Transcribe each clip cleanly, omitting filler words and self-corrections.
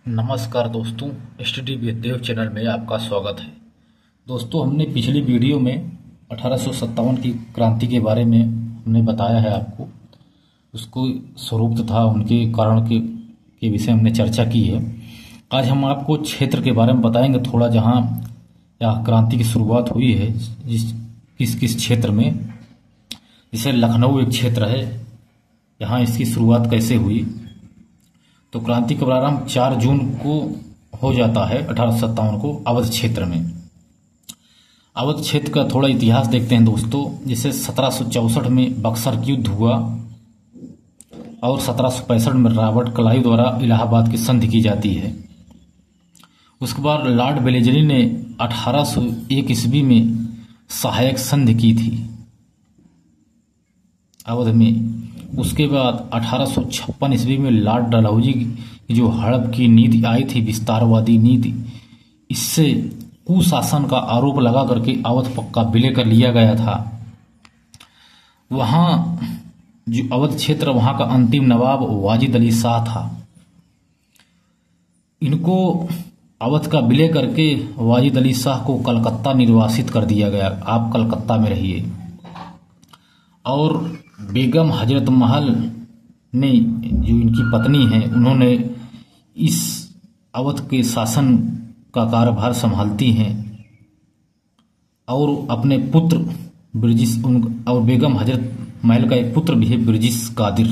नमस्कार दोस्तों, study with Dev channel में आपका स्वागत है। दोस्तों, हमने पिछली वीडियो में 1857 की क्रांति के बारे में हमने बताया है आपको। उसको स्वरूप तथा उनके कारण के विषय हमने चर्चा की है। आज हम आपको क्षेत्र के बारे में बताएंगे थोड़ा, जहाँ यह क्रांति की शुरुआत हुई है, किस किस क्षेत्र में। जैसे लखनऊ एक क्षेत्र है, यहाँ इसकी शुरुआत कैसे हुई। तो क्रांति का प्रारंभ 4 जून को हो जाता है 1857 को अवध क्षेत्र में। अवध क्षेत्र का थोड़ा इतिहास देखते हैं दोस्तों। जैसे 1764 में बक्सर की युद्ध हुआ और 1765 में रॉबर्ट क्लाइव द्वारा इलाहाबाद की संधि की जाती है। उसके बाद लॉर्ड वेलेस्ली ने 1801 ईस्वी में सहायक संधि की थी अवध में। उसके बाद 1856 ईस्वी में लॉर्ड डलहौजी की जो हड़प की नीति आई थी, विस्तारवादी नीति, इससे कुशासन का आरोप लगा करके अवध पक्का विलय कर लिया गया था। वहां जो अवध क्षेत्र, वहां का अंतिम नवाब वाजिद अली शाह था। इनको अवध का विलय करके वाजिद अली शाह को कलकत्ता निर्वासित कर दिया गया। आप कलकत्ता में रहिए। और बेगम हजरत महल ने, जो इनकी पत्नी है, उन्होंने इस अवध के शासन का कार्यभार संभालती हैं और अपने पुत्र और बेगम हजरत महल का एक पुत्र भी है ब्रिजिश कादिर,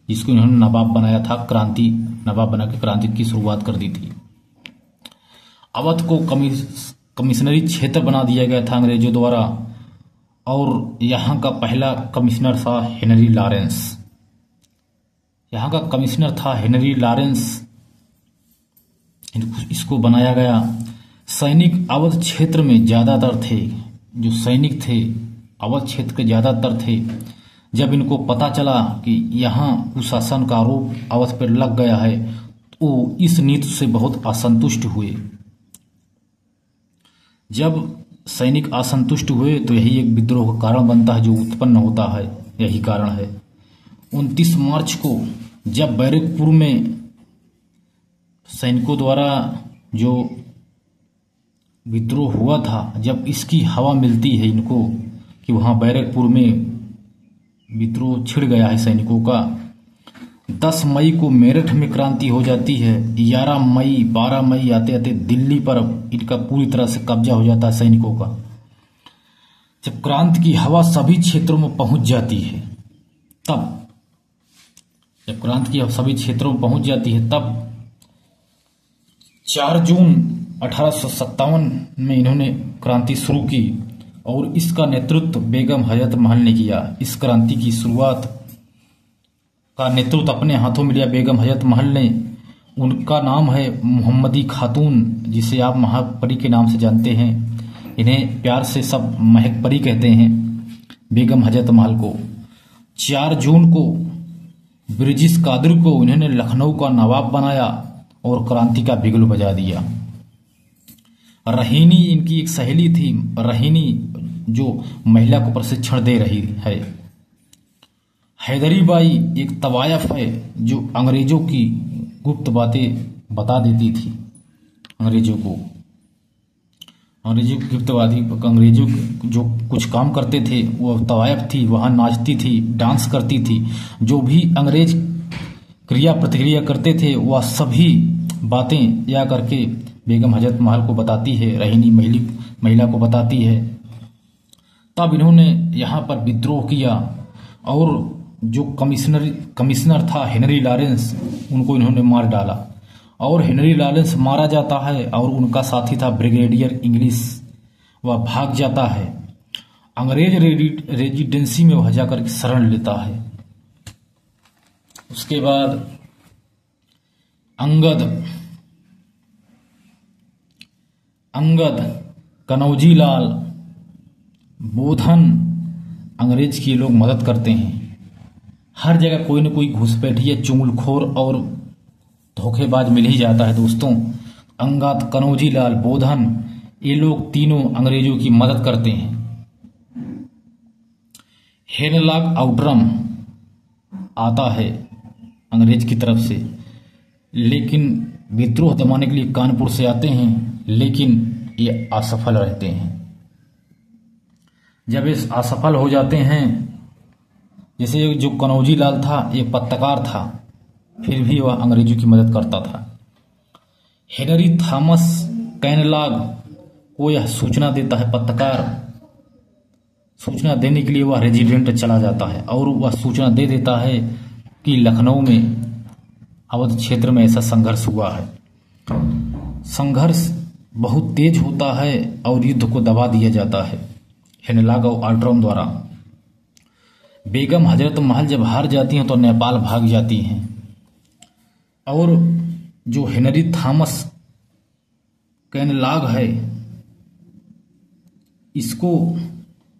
जिसको इन्होंने नवाब बनाया था। नवाब बना के क्रांति की शुरुआत कर दी थी। अवध को कमिश्नरी क्षेत्र बना दिया गया था अंग्रेजों द्वारा, और यहाँ का पहला कमिश्नर था हेनरी लॉरेंस। यहाँ का कमिश्नर था हेनरी लॉरेंस, इसको बनाया गया। सैनिक अवध क्षेत्र में ज्यादातर थे। जो सैनिक थे अवध क्षेत्र के ज्यादातर थे। जब इनको पता चला कि यहाँ कुशासन का आरोप अवध पर लग गया है, तो इस नीति से बहुत असंतुष्ट हुए। जब सैनिक असंतुष्ट हुए तो यही एक विद्रोह का कारण बनता है, जो उत्पन्न होता है। यही कारण है। 29 मार्च को जब बैरकपुर में सैनिकों द्वारा जो विद्रोह हुआ था, जब इसकी हवा मिलती है इनको कि वहां बैरकपुर में विद्रोह छिड़ गया है सैनिकों का, 10 मई को मेरठ में क्रांति हो जाती है। 11 मई 12 मई आते आते दिल्ली पर इनका पूरी तरह से कब्जा हो जाता है सैनिकों का। जब क्रांति की हवा सभी क्षेत्रों में पहुंच जाती है, जब क्रांति की हवा सभी क्षेत्रों में पहुंच जाती है, तब 4 जून 1857 में इन्होंने क्रांति शुरू की और इसका नेतृत्व बेगम हजरत महल ने किया। इस क्रांति की शुरुआत का नेतृत्व अपने हाथों में लिया बेगम हजरत महल ने। उनका नाम है मोहम्मदी खातून, जिसे आप महापरी के नाम से जानते हैं। इन्हें प्यार से सब महक परी कहते हैं, बेगम हजरत महल को। 4 जून को ब्रिजिश कादिर को इन्होंने लखनऊ का नवाब बनाया और क्रांति का बिगुल बजा दिया। रहीनी इनकी एक सहेली थी, रहीनी, जो महिला को प्रशिक्षण दे रही है। हैदरी बाई एक तवायफ है, जो अंग्रेजों की गुप्त बातें बता देती थी अंग्रेजों को। अंग्रेजों की गुप्तवादी, अंग्रेजों जो कुछ काम करते थे, वो तवायफ थी। वहां नाचती थी, डांस करती थी। जो भी अंग्रेज क्रिया प्रतिक्रिया करते थे, वह सभी बातें या करके बेगम हजरत महल को बताती है, रहीनी महिला को बताती है। तब इन्होंने यहाँ पर विद्रोह किया और जो कमिश्नर था हेनरी लॉरेंस, उनको इन्होंने मार डाला। और हेनरी लॉरेंस मारा जाता है और उनका साथी था ब्रिगेडियर इंग्लिश, वह भाग जाता है। अंग्रेज रेजिडेंसी में वह जाकर शरण लेता है। उसके बाद अंगद, कनौजी लाल, बोधन, अंग्रेज की लोग मदद करते हैं। हर जगह कोई न कोई घुसपैठिया, चुगलखोर और धोखेबाज मिल ही जाता है दोस्तों। अंगद, कनौजी लाल, बोधन, ये लोग तीनों अंग्रेजों की मदद करते हैं। हेनलॉक आउटरम आता है अंग्रेज की तरफ से, लेकिन विद्रोह दमाने के लिए कानपुर से आते हैं, लेकिन ये असफल रहते हैं। जब ये असफल हो जाते हैं, जैसे जो कनौजी लाल था ये पत्रकार था, फिर भी वह अंग्रेजों की मदद करता था। हेनरी थॉमस कैनलाग को यह सूचना देता है, पत्रकार सूचना देने के लिए वह रेजिडेंट चला जाता है और वह सूचना दे देता है कि लखनऊ में अवध क्षेत्र में ऐसा संघर्ष हुआ है। संघर्ष बहुत तेज होता है और युद्ध को दबा दिया जाता है हेनलाग और आल्ट्रॉम द्वारा। बेगम हजरत महल जब हार जाती हैं तो नेपाल भाग जाती हैं और जो हेनरी थॉमस कैनलाग है इसको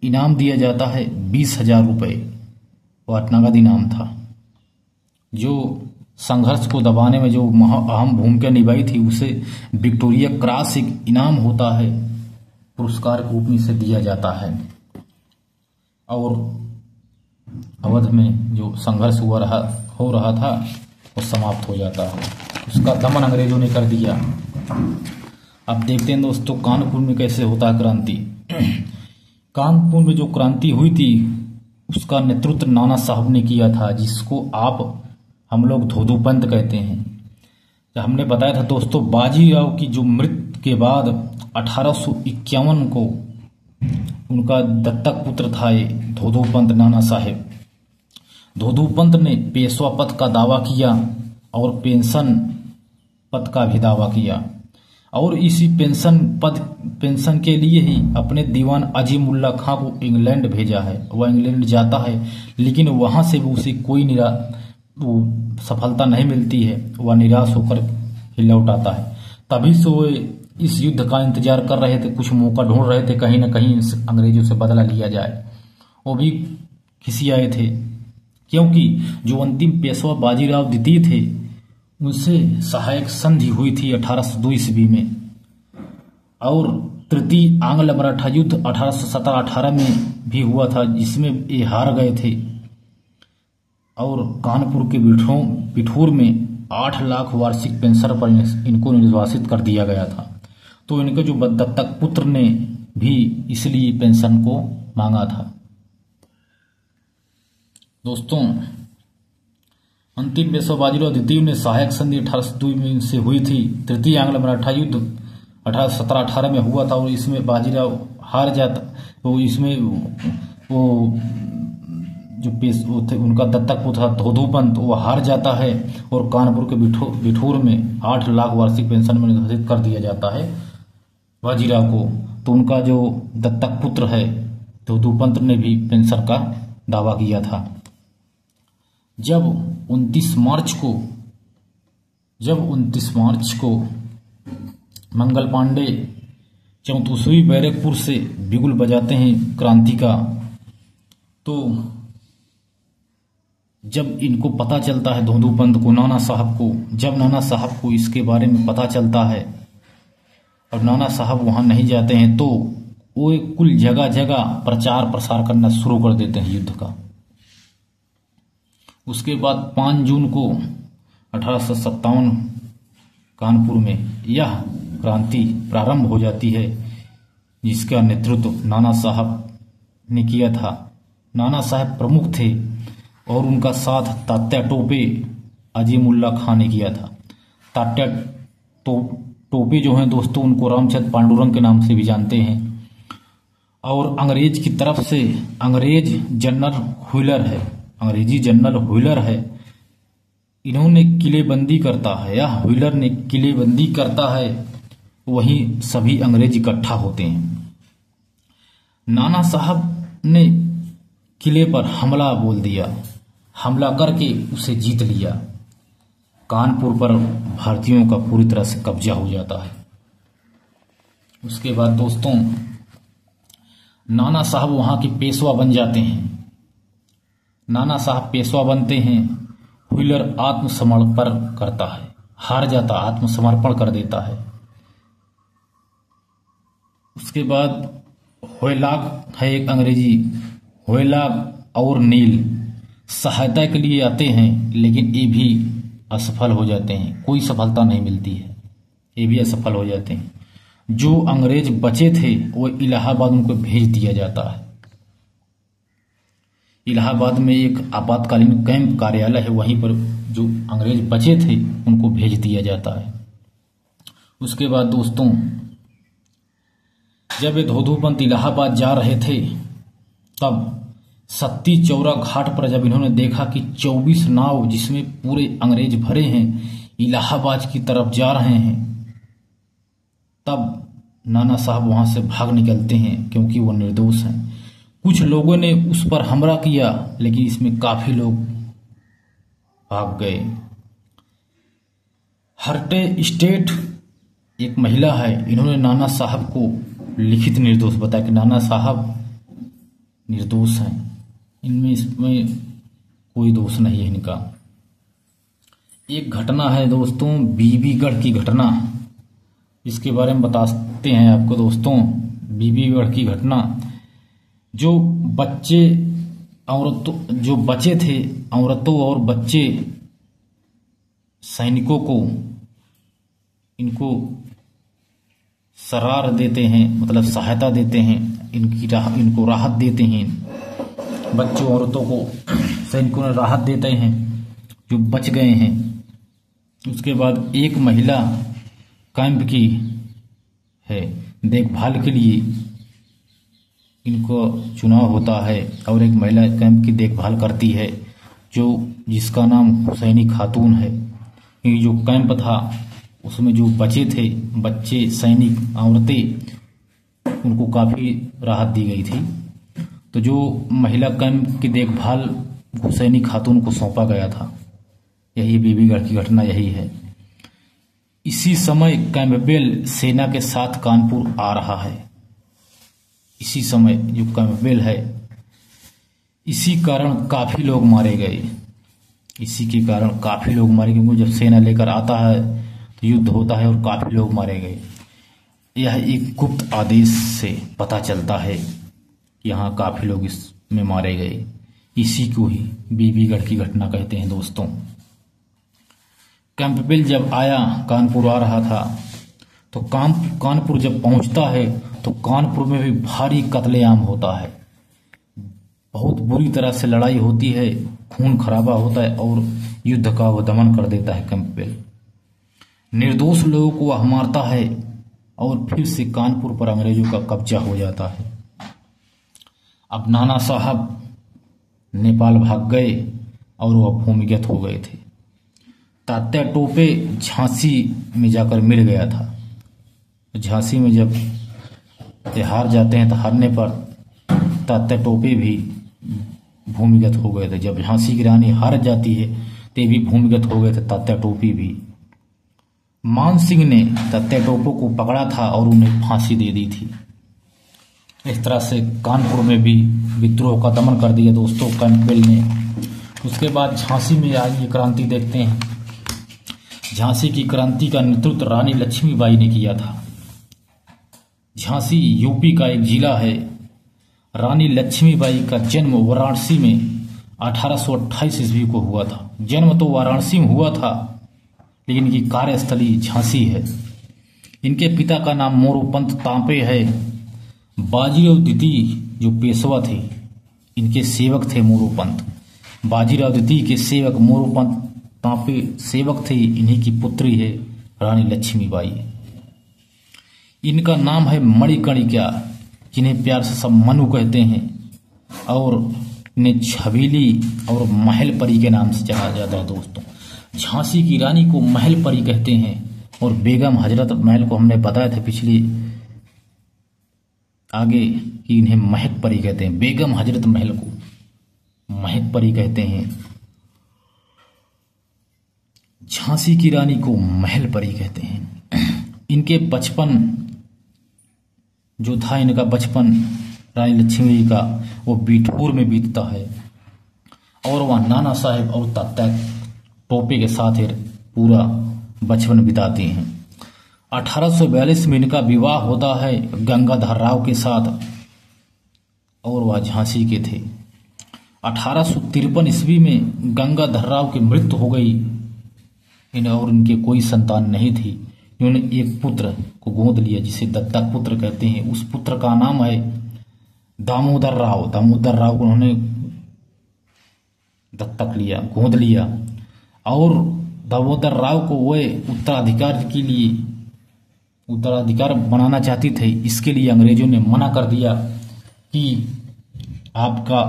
इनाम दिया जाता है 20,000 रुपये। वह नगद इनाम था। जो संघर्ष को दबाने में जो अहम भूमिका निभाई थी उसे विक्टोरिया क्रॉस एक इनाम होता है, पुरस्कार के रूप में से दिया जाता है। और अवध में जो संघर्ष हो रहा था वो समाप्त हो जाता है। उसका दमन अंग्रेजों ने कर दिया। अब देखते हैं दोस्तों कानपुर में कैसे होता है क्रांति। कानपुर में जो क्रांति हुई थी उसका नेतृत्व नाना साहब ने किया था, जिसको हम लोग धोधूपंत कहते हैं। तो हमने बताया था दोस्तों बाजीराव की जो मृत्यु के बाद 1851 को उनका दत्तक पुत्र था ये धोधूपंत नाना साहेब। धोधूपंत ने पेशवा पद का दावा किया और पेंशन पद का भी दावा किया और इसी पेंशन के लिए ही अपने दीवान अजीमुल्ला खां को इंग्लैंड भेजा है। वह इंग्लैंड जाता है लेकिन वहां से भी उसे कोई सफलता नहीं मिलती है। वह निराश होकर ही लौट आता है। तभी से वो इस युद्ध का इंतजार कर रहे थे, कुछ मौका ढूंढ रहे थे कहीं न कहीं अंग्रेजों से बदला लिया जाए। वो भी खिसी आए थे क्योंकि जो अंतिम पेशवा बाजीराव द्वितीय थे उनसे सहायक संधि हुई थी 1802 ईस्वी में और तृतीय आंग्ल मराठा युद्ध 1817-18 में भी हुआ था, जिसमें ये हार गए थे। और कानपुर के बिठूर में 8 लाख वार्षिक पेंशन पर इनको निर्वासित कर दिया गया था। तो इनके जो दत्तक पुत्र ने भी इसलिए पेंशन को मांगा था। दोस्तों अंतिम पेशवा बाजीराव द्वितीय ने सहायक संधि 1802 में से हुई थी। तृतीय आंग्ल मराठा युद्ध 1817-18 में हुआ था और इसमें बाजीराव हार जाता। तो इसमें वो जो उनका दत्तक पुत्र धोधूपंत वो हार जाता है और कानपुर के बिठूर में 8 लाख वार्षिक पेंशन में निर्धारित कर दिया जाता है बाजीराव को। तो उनका जो दत्तक पुत्र है धोधूपंत ने भी पेंशन का दावा किया था। जब 29 मार्च को मंगल पांडे 34वीं बैरकपुर से बिगुल बजाते हैं क्रांति का, तो जब इनको पता चलता है धोधूपंत को, नाना साहब को इसके बारे में पता चलता है और नाना साहब वहां नहीं जाते हैं, तो वो कुल जगह जगह प्रचार प्रसार करना शुरू कर देते हैं युद्ध का। उसके बाद 5 जून को 1857 कानपुर में यह क्रांति प्रारंभ हो जाती है, जिसका नेतृत्व नाना साहब ने किया था। नाना साहब प्रमुख थे और उनका साथ तात्या टोपे अजीमुल्ला खां ने किया था। तात्या टोपे जो हैं दोस्तों उनको रामचंद्र पांडुरंग के नाम से भी जानते हैं। और अंग्रेज की तरफ से अंग्रेजी जनरल व्हीलर है, इन्होंने किलेबंदी करता है या व्हीलर ने किलेबंदी करता है, वहीं सभी अंग्रेज इकट्ठा होते हैं। नाना साहब ने किले पर हमला बोल दिया, हमला करके उसे जीत लिया। कानपुर पर भारतीयों का पूरी तरह से कब्जा हो जाता है। उसके बाद दोस्तों नाना साहब वहां के पेशवा बन जाते हैं। नाना साहब पेशवा बनते हैं। व्हीलर आत्मसमर्पण करता है, हार जाता, आत्मसमर्पण कर देता है। उसके बाद होयलाग है एक अंग्रेजी, होयलाग और नील सहायता के लिए आते हैं, लेकिन ये भी असफल हो जाते हैं, कोई सफलता नहीं मिलती है, ये भी असफल हो जाते हैं। जो अंग्रेज बचे थे वो इलाहाबाद उनको भेज दिया जाता है। इलाहाबाद में एक आपातकालीन कैंप कार्यालय है, वहीं पर जो अंग्रेज बचे थे उनको भेज दिया जाता है। उसके बाद दोस्तों, जब ये धोधूपंत इलाहाबाद जा रहे थे तब सत्ती चौरा घाट पर जब इन्होंने देखा कि 24 नाव जिसमें पूरे अंग्रेज भरे हैं इलाहाबाद की तरफ जा रहे हैं, तब नाना साहब वहां से भाग निकलते हैं क्योंकि वो निर्दोष हैं। कुछ लोगों ने उस पर हमला किया लेकिन इसमें काफी लोग भाग गए। हर्टे स्टेट एक महिला है, इन्होंने नाना साहब को लिखित निर्दोष बताया कि नाना साहब निर्दोष हैं, इसमें कोई दोष नहीं है इनका। एक घटना है दोस्तों, बीबीगढ़ की घटना, इसके बारे में बताते हैं आपको दोस्तों। बीबीगढ़ की घटना, जो बचे थे औरतों और बच्चे सैनिकों को इनको सरार देते हैं, मतलब सहायता देते हैं, इनको राहत देते हैं। बच्चों औरतों को सैनिकों ने राहत देते हैं जो बच गए हैं। उसके बाद एक महिला कैंप की है, देखभाल के लिए इनको चुनाव होता है और एक महिला कैंप की देखभाल करती है जिसका नाम हुसैनी खातून है। ये जो कैंप था उसमें जो बचे थे बच्चे सैनिक औरतें, उनको काफ़ी राहत दी गई थी। तो जो महिला कैंप की देखभाल हुसैनी खातून को सौंपा गया था, यही बीबीगढ़ की घटना यही है। इसी समय कैंपबेल सेना के साथ कानपुर आ रहा है। इसी समय जो कैंपबेल है, इसी कारण काफी लोग मारे गए। इसी के कारण काफी लोग मारे गए, क्योंकि जब सेना लेकर आता है तो युद्ध होता है और काफी लोग मारे गए। यह एक गुप्त आदेश से पता चलता है कि यहाँ काफी लोग इसमें मारे गए। इसी को ही बीबीगढ़ की घटना कहते हैं दोस्तों। कैंपबेल जब आया, कानपुर आ रहा था, तो कानपुर जब पहुंचता है तो कानपुर में भी भारी कत्लेआम होता है। बहुत बुरी तरह से लड़ाई होती है, खून खराबा होता है और युद्ध का वो दमन कर देता है कैंपबेल। निर्दोष लोगों को वह मारता है और फिर से कानपुर पर अंग्रेजों का कब्जा हो जाता है। अब नाना साहब नेपाल भाग गए और वह भूमिगत हो गए थे। तात्या टोपे झांसी में जाकर मिल गया था। झांसी में जब हार जाते हैं तो हारने पर तात्या टोपे भी भूमिगत हो गए थे। जब झांसी की रानी हार जाती है तो भी भूमिगत हो गए थे तात्या टोपे भी। मान सिंह ने तात्या टोपे को पकड़ा था और उन्हें फांसी दे दी थी। इस तरह से कानपुर में भी विद्रोह का दमन कर दिया दोस्तों कैंपबेल ने। उसके बाद झांसी में आई ये क्रांति देखते हैं। झांसी की क्रांति का नेतृत्व रानी लक्ष्मीबाई ने किया था। झांसी यूपी का एक जिला है। रानी लक्ष्मीबाई का जन्म वाराणसी में 1828 ईस्वी को हुआ था। जन्म तो वाराणसी में हुआ था लेकिन इनकी कार्यस्थली झांसी है। इनके पिता का नाम मोरोपंत तांपे है। बाजीराव द्वितीय जो पेशवा थे, इनके सेवक थे मोरोपंत। बाजीराव द्वितीय के सेवक मोरोपंत तांपे सेवक थे। इन्हीं की पुत्री है रानी लक्ष्मीबाई। इनका नाम है मणिकर्णिका, जिन्हें प्यार से सब मनु कहते हैं, और इन्हें छबीली और महल परी के नाम से जाना जाता है दोस्तों। झांसी की रानी को महल परी कहते हैं और बेगम हजरत महल को हमने बताया था पिछली आगे कि इन्हें महक परी कहते हैं। बेगम हजरत महल को महक परी कहते हैं। झांसी की रानी को महल परी कहते हैं। इनके बचपन जो था, इनका बचपन रानी लक्ष्मी का वो बिठूर में बीतता है और वह नाना साहेब और तात्या टोपे के साथ पूरा बचपन बिताते हैं। 1842 में इनका विवाह होता है गंगाधर राव के साथ और वह झांसी के थे। 1853 ईस्वी में गंगाधर राव की मृत्यु हो गई और इनके कोई संतान नहीं थी। इन्होंने एक पुत्र को गोद लिया जिसे दत्तक पुत्र कहते हैं। उस पुत्र का नाम है दामोदर राव। दामोदर राव को उन्होंने दत्तक लिया, गोद लिया, और दामोदर राव को वे उत्तराधिकार बनाना चाहती थे। इसके लिए अंग्रेजों ने मना कर दिया कि आपका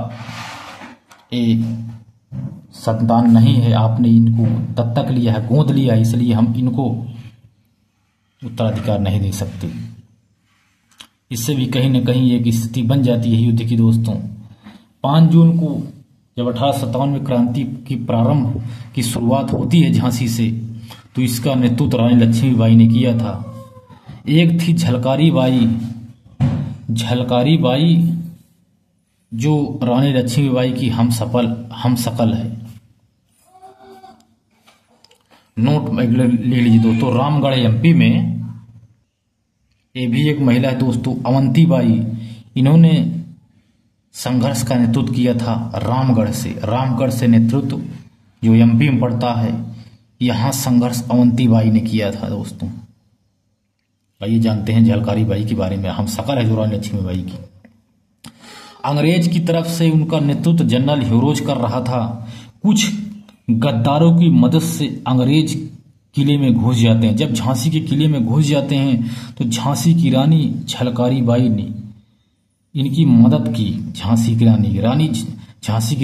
संतान नहीं है, आपने इनको दत्तक लिया है, गोद लिया है, इसलिए हम इनको उत्तराधिकार नहीं दे सकते। इससे भी कहीं न कहीं एक स्थिति बन जाती है युद्ध की दोस्तों। 5 जून को जब 1857 में क्रांति की प्रारंभ की शुरुआत होती है झांसी से, तो इसका नेतृत्व रानी लक्ष्मीबाई ने किया था। एक थी झलकारी बाई जो रानी लक्ष्मीबाई की हम शकल है। नोट ले लीजिए दोस्तों। रामगढ़ एमपी में ये भी एक महिला है दोस्तों, अवंती बाई। इन्होंने संघर्ष का नेतृत्व किया था रामगढ़ से नेतृत्व जो एमपी में पड़ता है, यहाँ संघर्ष अवंती बाई ने किया था दोस्तों। आइए जानते हैं झलकारी बाई के बारे में। हम शकल है जो रानी लक्ष्मीबाई की। अंग्रेज की तरफ से उनका नेतृत्व जनरल ह्यूरोज कर रहा था। कुछ गद्दारों की मदद से अंग्रेज किले में घुस जाते हैं। जब झांसी के किले में घुस जाते हैं तो झांसी की रानी झलकारी बाई ने इनकी मदद की। झांसी की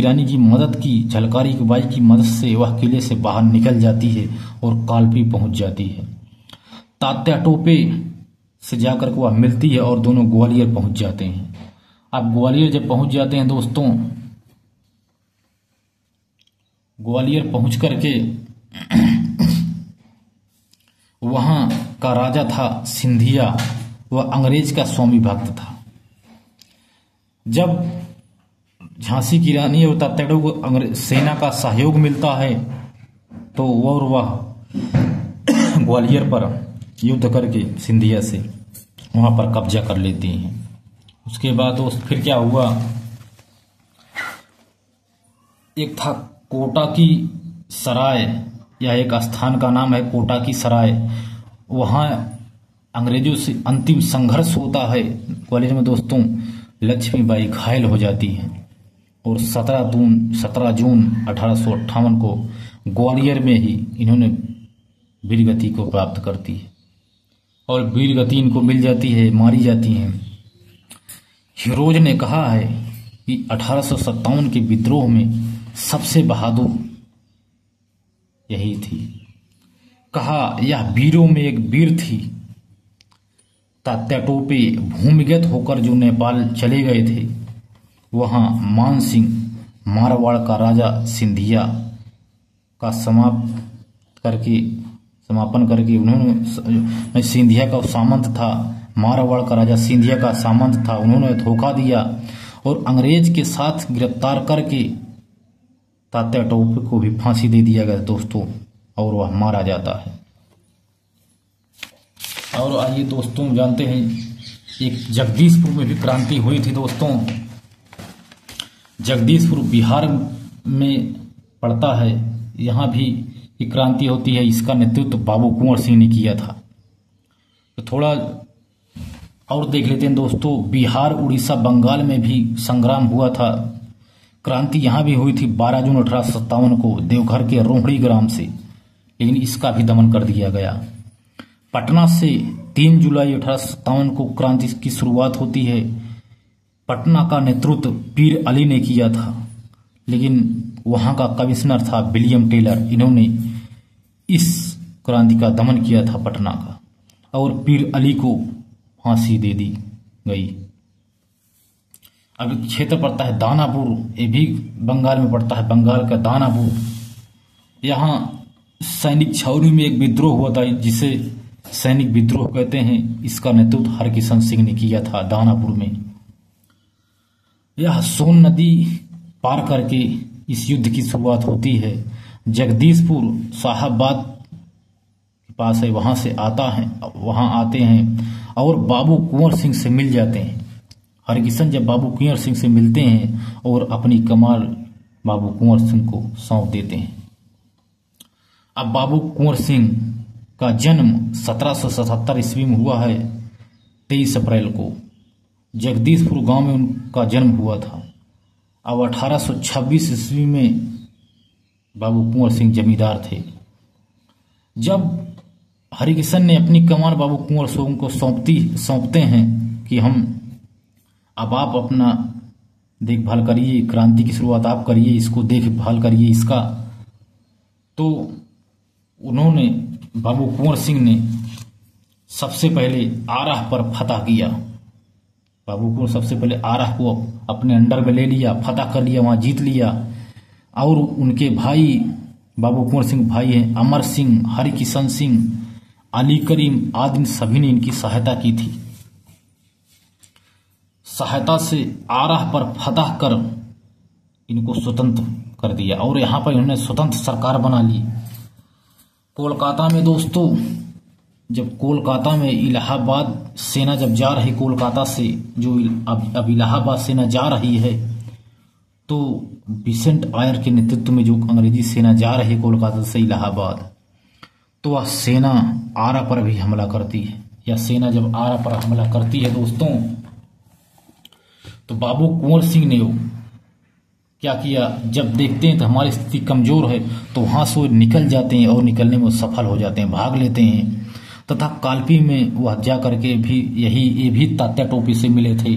रानी की मदद की। झलकारी बाई की मदद से वह किले से बाहर निकल जाती है और कालपी पहुंच जाती है। तात्या टोपे से जाकर के वह मिलती है और दोनों ग्वालियर पहुंच जाते हैं। अब ग्वालियर जब पहुंच जाते हैं दोस्तों, ग्वालियर पहुंच करके वहां का राजा था सिंधिया, वह अंग्रेज का स्वामी भक्त था। जब झांसी की रानी और तात्या टोपे को सेना का सहयोग मिलता है तो वह ग्वालियर पर युद्ध करके सिंधिया से वहां पर कब्जा कर लेती हैं। उसके बाद दोस्त फिर क्या हुआ, एक था कोटा की सराय, या एक स्थान का नाम है कोटा की सराय। वहां अंग्रेजों से अंतिम संघर्ष होता है। ग्वालियर में दोस्तों लक्ष्मीबाई घायल हो जाती हैं और 17 जून 1858 को ग्वालियर में ही इन्होंने वीरगति को प्राप्त करती है और वीरगति इनको मिल जाती है, मारी जाती हैं। ह्यूरोज ने कहा है कि 1857 के विद्रोह में सबसे बहादुर यही थी। कहा यह वीरों में एक वीर थी। तात्या टोपे भूमिगत होकर जो नेपाल चले गए थे, वहां मान सिंह मारवाड़ का राजा सिंधिया का समापन करके उन्होंने सिंधिया का सामंत था, मारवाड़ का राजा सिंधिया का सामंत था, उन्होंने धोखा दिया और अंग्रेज के साथ गिरफ्तार करके तात्या टोपे को भी फांसी दे दिया गया दोस्तों, और वह मारा जाता है। और आइए दोस्तों जानते हैं एक जगदीशपुर में भी क्रांति हुई थी दोस्तों। जगदीशपुर बिहार में पड़ता है, यहाँ भी एक क्रांति होती है। इसका नेतृत्व बाबू कुंवर सिंह ने किया था। तो थोड़ा और देख लेते हैं दोस्तों। बिहार, उड़ीसा, बंगाल में भी संग्राम हुआ था। क्रांति यहाँ भी हुई थी 12 जून 1857 को देवघर के रोहड़ी ग्राम से, लेकिन इसका भी दमन कर दिया गया। पटना से 3 जुलाई 1857 को क्रांति की शुरुआत होती है। पटना का नेतृत्व पीर अली ने किया था, लेकिन वहां का कमिश्नर था विलियम टेलर। इन्होंने इस क्रांति का दमन किया था पटना का, और पीर अली को फांसी दे दी गई। अब क्षेत्र पड़ता है दानापुर, ये भी बंगाल में पड़ता है, बंगाल का दानापुर। यहाँ सैनिक छावनी में एक विद्रोह हुआ था जिसे सैनिक विद्रोह कहते हैं। इसका नेतृत्व हरकिशन सिंह ने किया था दानापुर में। यह सोन नदी पार करके इस युद्ध की शुरुआत होती है। जगदीशपुर साहबाद के पास है, वहां से वहां आते हैं और बाबू कुंवर सिंह से मिल जाते हैं। हरकिशन जब बाबू कुंवर सिंह से मिलते हैं और अपनी कमाल बाबू कुंवर सिंह को सौंप देते हैं। अब बाबू कुंवर सिंह का जन्म 1777 ईस्वी में हुआ है। 23 अप्रैल को जगदीशपुर गांव में उनका जन्म हुआ था। अब 1826 ईस्वी में बाबू कुंवर सिंह जमींदार थे। जब हरिकिशन ने अपनी कमान बाबू कुंवर सिंह को सौंपते हैं कि अब आप अपना देखभाल करिए, क्रांति की शुरुआत आप करिए, इसको देखभाल करिए इसका, तो उन्होंने बाबू कुंवर सिंह ने सबसे पहले आराह पर फतह किया। बाबू कुंवर सबसे पहले आराह को अपने अंडर में ले लिया, फतह कर लिया, वहां जीत लिया। और उनके भाई बाबू कुंवर सिंह भाई हैं अमर सिंह, हरिकिशन सिंह, अली करीम आदि सभी ने इनकी सहायता की थी। सहायता से आराह पर फतह कर इनको स्वतंत्र कर दिया और यहां पर इन्होंने स्वतंत्र सरकार बना ली। कोलकाता में दोस्तों, जब कोलकाता में इलाहाबाद सेना जब जा रही कोलकाता से, जो अब इलाहाबाद सेना जा रही है, तो विसेंट आयर के नेतृत्व में जो अंग्रेजी सेना जा रही कोलकाता से इलाहाबाद, तो वह सेना आरा पर भी हमला करती है। या सेना जब आरा पर हमला करती है दोस्तों, तो बाबू कुंवर सिंह ने क्या किया, जब देखते हैं तो हमारी स्थिति कमजोर है, तो वहां से निकल जाते हैं और निकलने में सफल हो जाते हैं, भाग लेते हैं। तथा कालपी में वह जा करके भी ये भी तात्या टोपी से मिले थे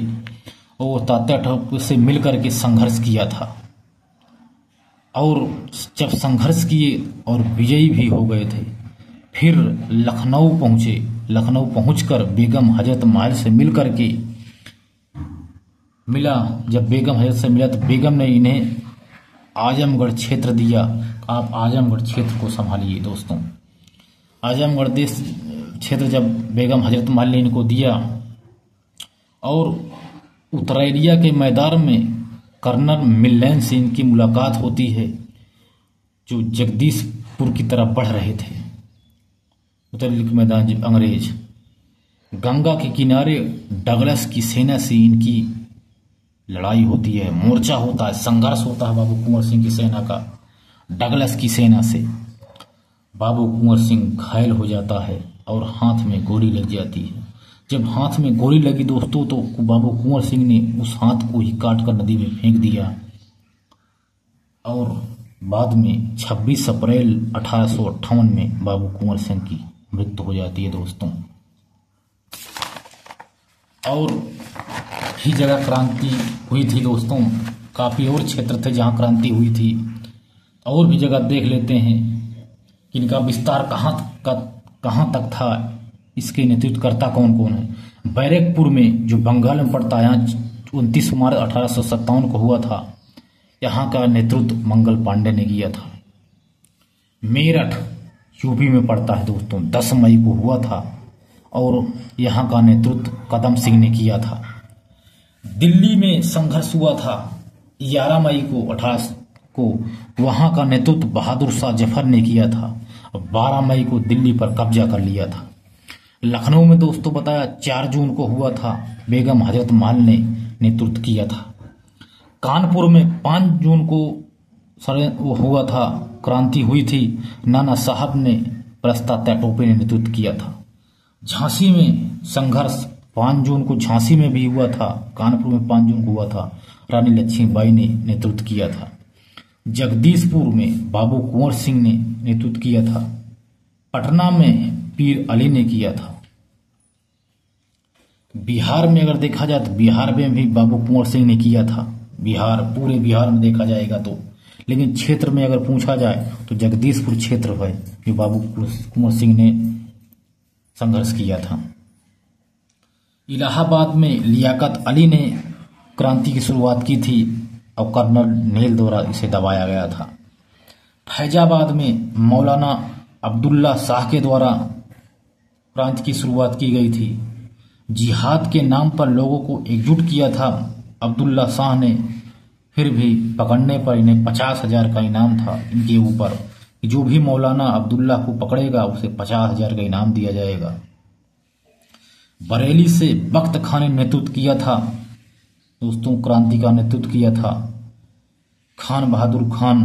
और तात्या टोपी से मिल करके संघर्ष किया था। और जब संघर्ष किए और विजयी भी हो गए थे, फिर लखनऊ पहुंचे। लखनऊ पहुंचकर बेगम हजरत महल से मिल करके मिला। जब बेगम हजरत से मिला तो बेगम ने इन्हें आजमगढ़ क्षेत्र दिया। आप आजमगढ़ क्षेत्र को संभालिए दोस्तों। आजमगढ़ देश क्षेत्र जब बेगम हजरत महल ने इनको दिया, और उतरैलिया के मैदान में कर्नल मिल्लैन से इनकी मुलाकात होती है, जो जगदीशपुर की तरफ बढ़ रहे थे। उतरैलिया के मैदान जो अंग्रेज, गंगा के किनारे डगलस की सेना से इनकी लड़ाई होती है, मोर्चा होता है, संघर्ष होता है बाबू कुंवर सिंह की सेना का डगलस की सेना से। बाबू कुंवर सिंह घायल हो जाता है और हाथ में गोली लग जाती है। जब हाथ में गोली लगी दोस्तों, तो बाबू कुंवर सिंह ने उस हाथ को ही काट कर नदी में फेंक दिया। और बाद में 26 अप्रैल 1858 में बाबू कुंवर सिंह की मृत्यु हो जाती है दोस्तों। और ही जगह क्रांति हुई थी दोस्तों, काफी और क्षेत्र थे जहां क्रांति हुई थी। और भी जगह देख लेते हैं कि इनका विस्तार कहां तक था, इसके नेतृत्वकर्ता कौन कौन है। बैरकपुर में जो बंगाल में पड़ता है, यहाँ 29 मार्च 1857 को हुआ था, यहाँ का नेतृत्व मंगल पांडे ने किया था। मेरठ यूपी में पड़ता है दोस्तों, 10 मई को हुआ था और यहाँ का नेतृत्व कदम सिंह ने किया था। दिल्ली में संघर्ष हुआ था 11 मई को 18 को, वहां का नेतृत्व बहादुर शाह जफर ने किया था। 12 मई को दिल्ली पर कब्जा कर लिया था। लखनऊ में दोस्तों बताया 4 जून को हुआ था, बेगम हजरत महल ने नेतृत्व किया था। कानपुर में 5 जून को वो हुआ था, क्रांति हुई थी, नाना साहब ने तात्या टोपे ने नेतृत्व किया था। झांसी में संघर्ष 5 जून को झांसी में भी हुआ था, कानपुर में 5 जून को हुआ था, रानी लक्ष्मीबाई ने नेतृत्व किया था। जगदीशपुर में बाबू कुंवर सिंह ने नेतृत्व किया था। पटना में पीर अली ने किया था। बिहार में अगर देखा जाए तो बिहार में भी बाबू कुंवर सिंह ने किया था। बिहार, पूरे बिहार में देखा जाएगा तो, लेकिन क्षेत्र में अगर पूछा जाए तो जगदीशपुर क्षेत्र है जो बाबू कुंवर सिंह ने संघर्ष किया था। इलाहाबाद में लियाकत अली ने क्रांति की शुरुआत की थी और कर्नल नेल द्वारा इसे दबाया गया था। फैजाबाद में मौलाना अब्दुल्ला शाह के द्वारा क्रांति की शुरुआत की गई थी। जिहाद के नाम पर लोगों को एकजुट किया था अब्दुल्ला शाह ने, फिर भी पकड़ने पर इन्हें 50,000 का इनाम था इनके ऊपर। जो भी मौलाना अब्दुल्ला को पकड़ेगा उसे 50,000 का इनाम दिया जाएगा। बरेली से बख्त खान ने नेतृत्व किया था दोस्तों, क्रांति का नेतृत्व किया था। खान बहादुर खान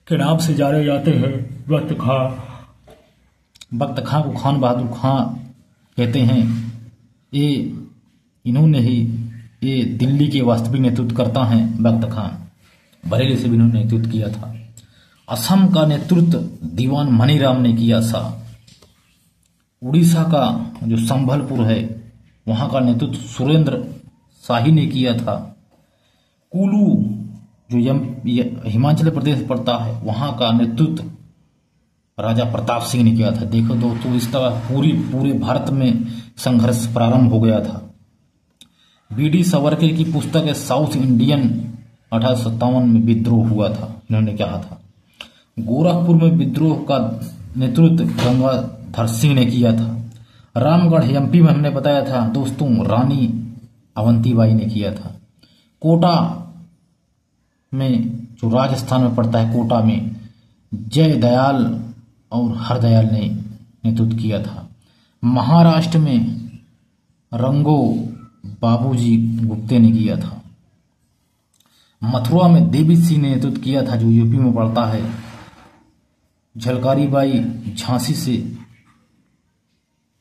के नाम से जाने जाते हैं। बख्त खां को खान बहादुर खां कहते हैं। इन्होंने ही ये दिल्ली के वास्तविक नेतृत्वकर्ता हैं। बख्त खां बरेली से भी इन्होंने नेतृत्व किया था। असम का नेतृत्व दीवान मनीराम ने किया था। उड़ीसा का जो संबलपुर है वहां का नेतृत्व सुरेंद्र शाही ने किया था। कुल्लू जो हिमाचल प्रदेश पड़ता है वहां का नेतृत्व राजा प्रताप सिंह ने किया था। देखो दोस्तों, इस तरह पूरे भारत में संघर्ष प्रारंभ हो गया था। बीडी सावरकर की पुस्तक है साउथ इंडियन 1857 में विद्रोह हुआ था। इन्होंने कहा था। गोरखपुर में विद्रोह का नेतृत्व गंगाधर सिंह ने किया था। रामगढ़ एमपी में हमने बताया था दोस्तों रानी अवंतीबाई ने किया था। कोटा में जो राजस्थान में पड़ता है, कोटा में जयदयाल और हरदयाल ने नेतृत्व किया था। महाराष्ट्र में रंगो बाबूजी गुप्ते ने किया था। मथुरा में देवी सिंह ने नेतृत्व किया था, जो यूपी में पड़ता है। झलकारी बाई झांसी से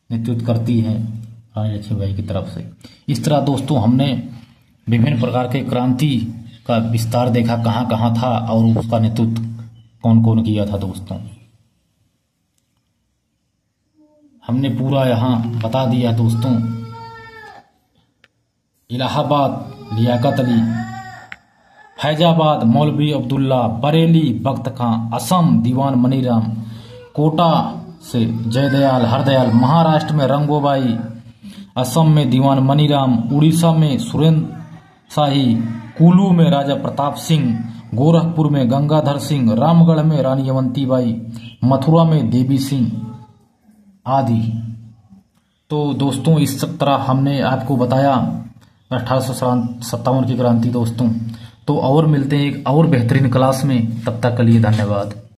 नेतृत्व करती हैं रानी लक्ष्मीबाई की तरफ से। इस तरह दोस्तों हमने विभिन्न प्रकार के क्रांति का विस्तार देखा, कहां कहां था और उसका नेतृत्व कौन कौन किया था। दोस्तों हमने पूरा यहाँ बता दिया दोस्तों। इलाहाबाद लियाकत अली, फैजाबाद मौलवी अब्दुल्ला, बरेली बख्त खां, असम दीवान मनीराम, कोटा से जयदयाल हरदयाल, महाराष्ट्र में रंगोबाई, असम में दीवान मनीराम, उड़ीसा में सुरेंद्र शाही, कुल्लू में राजा प्रताप सिंह, गोरखपुर में गंगाधर सिंह, रामगढ़ में रानी अवंतीबाई, मथुरा में देवी सिंह आदि। तो दोस्तों इस तरह हमने आपको बताया 1857 की क्रांति दोस्तों। तो और मिलते हैं एक और बेहतरीन क्लास में, तब तक के लिए धन्यवाद।